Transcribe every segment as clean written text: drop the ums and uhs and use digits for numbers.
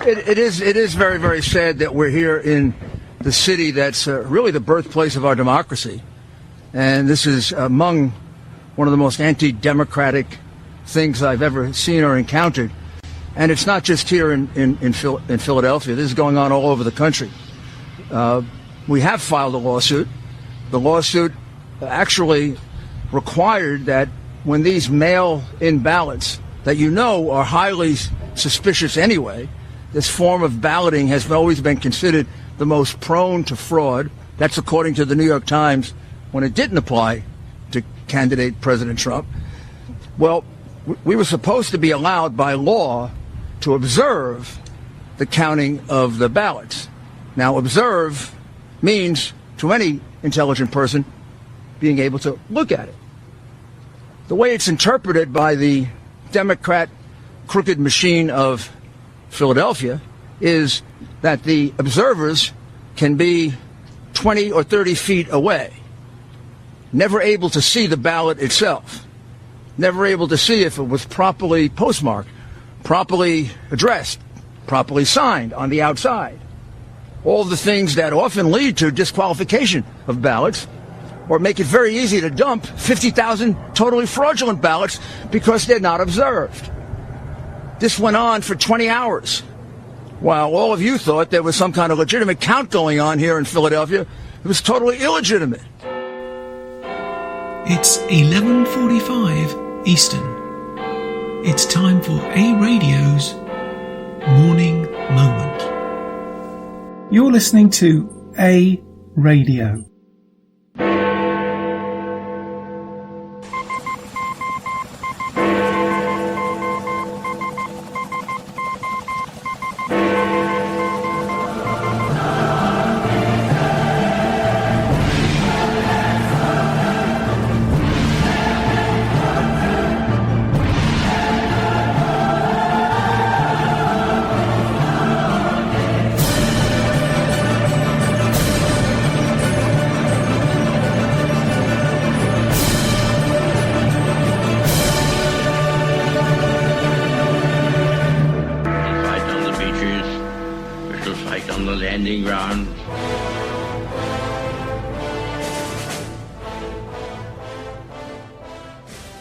It is very, very sad that we're here in the city that's really the birthplace of our democracy. And this is among one of the most anti-democratic things I've ever seen or encountered. And it's not just here in Philadelphia. This is going on all over the country. We have filed a lawsuit. The lawsuit actually required that when these mail-in ballots that you know are highly suspicious anyway, this form of balloting has always been considered the most prone to fraud. That's according to the New York Times when it didn't apply to candidate President Trump. Well, we were supposed to be allowed by law to observe the counting of the ballots. Now, observe means, to any intelligent person, being able to look at it. The way it's interpreted by the Democrat crooked machine of Philadelphia is that the observers can be 20 or 30 feet away, never able to see the ballot itself, never able to see if it was properly postmarked, properly addressed, properly signed on the outside. All the things that often lead to disqualification of ballots or make it very easy to dump 50,000 totally fraudulent ballots because they're not observed. This went on for 20 hours while all of you thought there was some kind of legitimate count going on here in Philadelphia. It was totally illegitimate. It's 11:45 Eastern. It's time for A Radio's Morning Moment. You're listening to A Radio.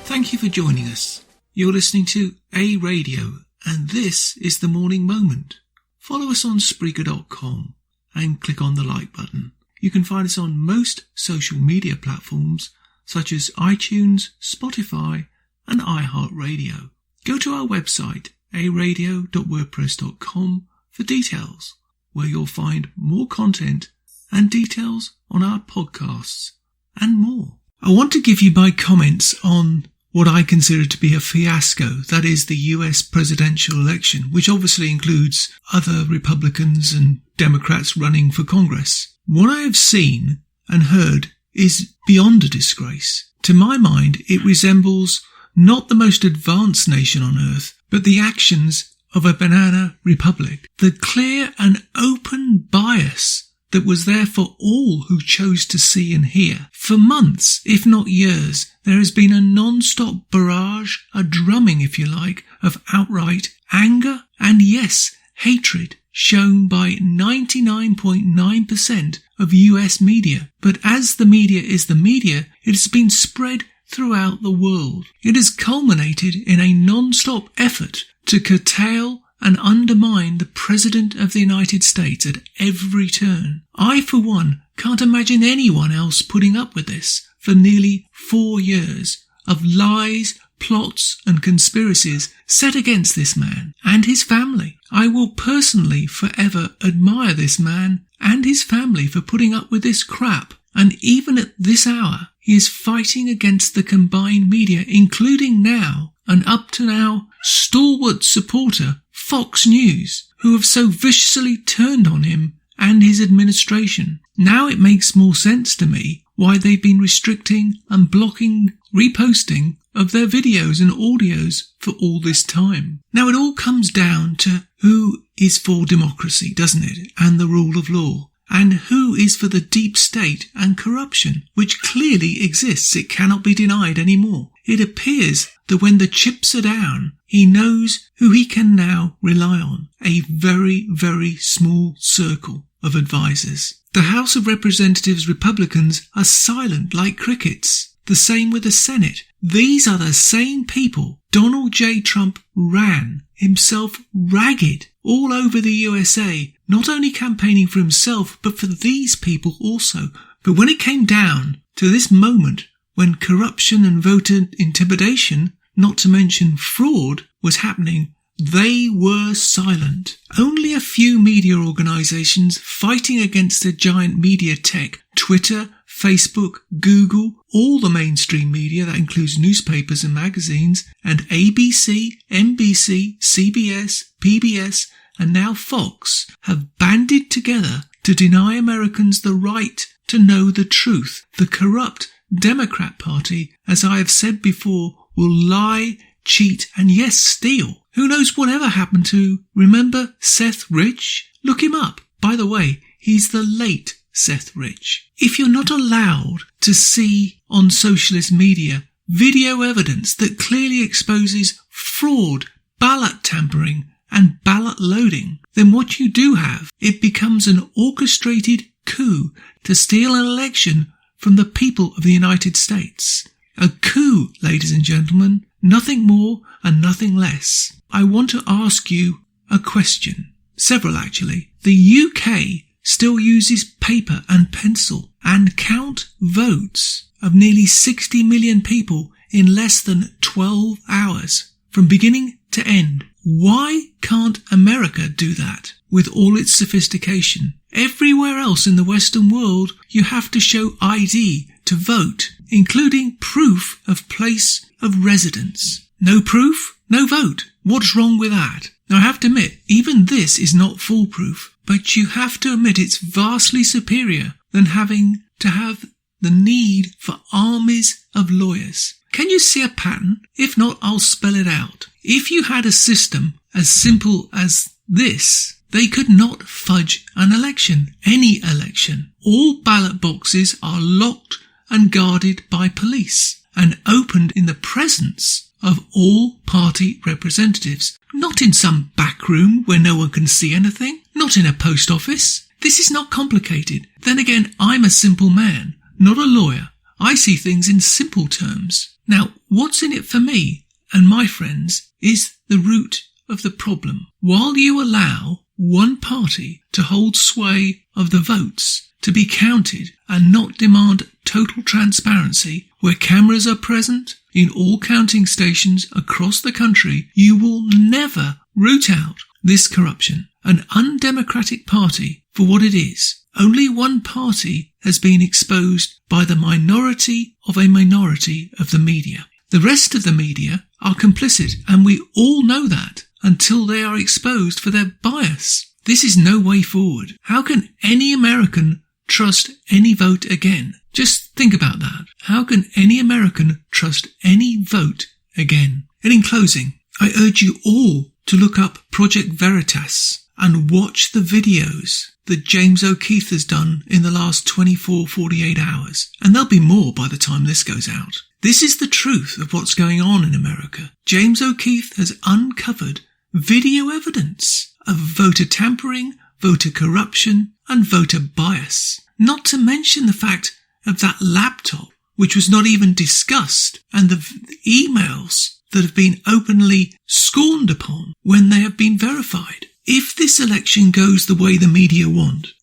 Thank you for joining us. You're listening to A Radio, and this is the Morning Moment. Follow us on Spreaker.com and click on the like button. You can find us on most social media platforms such as iTunes, Spotify, and iHeartRadio. Go to our website, aradio.wordpress.com, for details, where you'll find more content and details on our podcasts and more. I want to give you my comments on what I consider to be a fiasco, that is the US presidential election, which obviously includes other Republicans and Democrats running for Congress. What I have seen and heard is beyond a disgrace. To my mind, it resembles not the most advanced nation on earth, but the actions of a banana republic. The clear and open bias that was there for all who chose to see and hear. For months, if not years, there has been a non-stop barrage, a drumming, if you like, of outright anger and, yes, hatred shown by 99.9% of US media. But as the media is the media, it has been spread throughout the world. It has culminated in a non-stop effort to curtail and undermine the President of the United States at every turn. I, for one, can't imagine anyone else putting up with this for nearly 4 years of lies, plots and conspiracies set against this man and his family. I will personally forever admire this man and his family for putting up with this crap. And even at this hour, he is fighting against the combined media, including now, and up to now, stalwart supporter Fox News, who have so viciously turned on him and his administration. Now it makes more sense to me why they've been restricting and blocking reposting of their videos and audios for all this time. Now it all comes down to who is for democracy, doesn't it, and the rule of law, and who is for the deep state and corruption, which clearly exists. It cannot be denied anymore. It appears that when the chips are down, he knows who he can now rely on. A very, very small circle of advisors. The House of Representatives Republicans are silent like crickets. The same with the Senate. These are the same people Donald J. Trump ran himself ragged all over the USA, not only campaigning for himself, but for these people also. But when it came down to this moment, when corruption and voter intimidation, not to mention fraud, was happening, they were silent. Only a few media organizations fighting against the giant media tech, Twitter, Facebook, Google, all the mainstream media, that includes newspapers and magazines, and ABC, NBC, CBS, PBS, and now Fox, have banded together to deny Americans the right to know the truth. The corrupt Democrat Party, as I have said before, will lie, cheat, and yes, steal. Who knows whatever happened to, remember Seth Rich? Look him up. By the way, he's the late Seth Rich. If you're not allowed to see on socialist media video evidence that clearly exposes fraud, ballot tampering, and ballot loading, then what you do have, it becomes an orchestrated coup to steal an election from the people of the United States. A coup, ladies and gentlemen, nothing more and nothing less. I want to ask you a question. Several, actually. The UK still uses paper and pencil and count votes of nearly 60 million people in less than 12 hours, from beginning to end. Why can't America do that with all its sophistication? Everywhere else in the Western world, you have to show ID to vote, including proof of place of residence. No proof, no vote. What's wrong with that? Now, I have to admit, even this is not foolproof, but you have to admit it's vastly superior than having to have the need for armies of lawyers. Can you see a pattern? If not, I'll spell it out. If you had a system as simple as this, they could not fudge an election, any election. All ballot boxes are locked and guarded by police and opened in the presence of all party representatives, not in some back room where no one can see anything, not in a post office. This is not complicated. Then again, I'm a simple man, not a lawyer. I see things in simple terms. Now, what's in it for me and my friends is the root of the problem. While you allow one party to hold sway of the votes, to be counted and not demand total transparency, where cameras are present in all counting stations across the country, you will never root out this corruption. An undemocratic party for what it is. Only one party has been exposed by the minority of a minority of the media. The rest of the media are complicit, and we all know that until they are exposed for their bias. This is no way forward. How can any American trust any vote again? Just think about that. How can any American trust any vote again? And in closing, I urge you all to look up Project Veritas and watch the videos that James O'Keefe has done in the last 48 hours. And there'll be more by the time this goes out. This is the truth of what's going on in America. James O'Keefe has uncovered video evidence of voter tampering, voter corruption, and voter bias. Not to mention the fact of that laptop, which was not even discussed, and the emails that have been openly scorned upon when they have been verified. If this election goes the way the media want,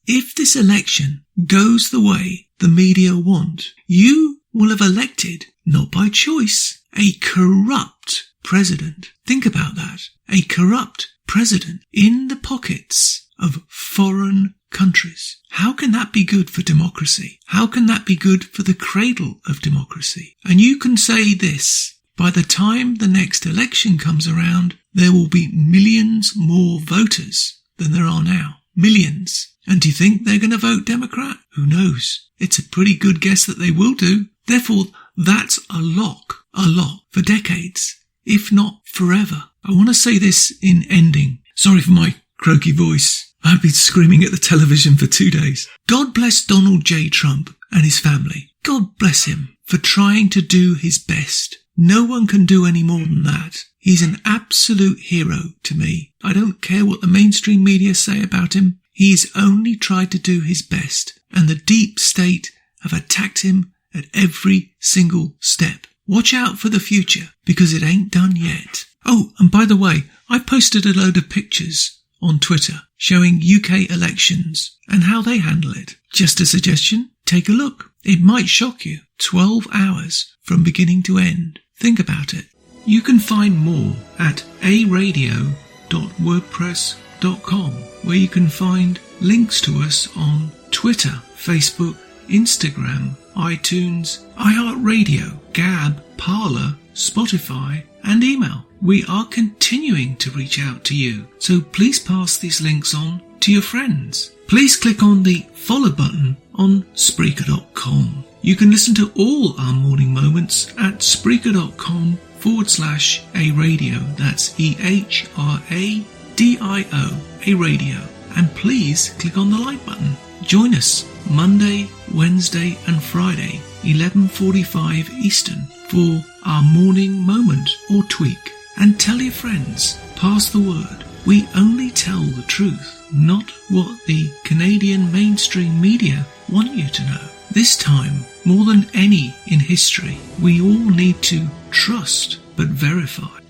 you will have elected, not by choice, a corrupt president. Think about that. A corrupt president in the pockets of foreign countries. How can that be good for democracy? How can that be good for the cradle of democracy? And you can say this, by the time the next election comes around, there will be millions more voters than there are now. Millions. And do you think they're going to vote Democrat? Who knows? It's a pretty good guess that they will do. Therefore, that's a lock for decades, if not forever. I want to say this in ending. Sorry for my croaky voice. I've been screaming at the television for 2 days. God bless Donald J. Trump and his family. God bless him for trying to do his best. No one can do any more than that. He's an absolute hero to me. I don't care what the mainstream media say about him. He's only tried to do his best, and the deep state have attacked him at every single step. Watch out for the future, because it ain't done yet. Oh, and by the way, I posted a load of pictures on Twitter showing UK elections and how they handle it. Just a suggestion, take a look. It might shock you. 12 hours from beginning to end. Think about it. You can find more at aradio.wordpress.com, where you can find links to us on Twitter, Facebook, Instagram, iTunes, iHeartRadio, Gab, Parler, Spotify, and email. We are continuing to reach out to you, so please pass these links on to your friends. Please click on the follow button on Spreaker.com. You can listen to all our morning moments at Spreaker.com/A-Radio. That's EHRADIO, a radio. And please click on the like button. Join us Monday, Wednesday and Friday, 11:45 Eastern, for our morning moment or tweak. And tell your friends, pass the word. We only tell the truth, not what the Canadian mainstream media want you to know. This time, more than any in history, we all need to trust but verify.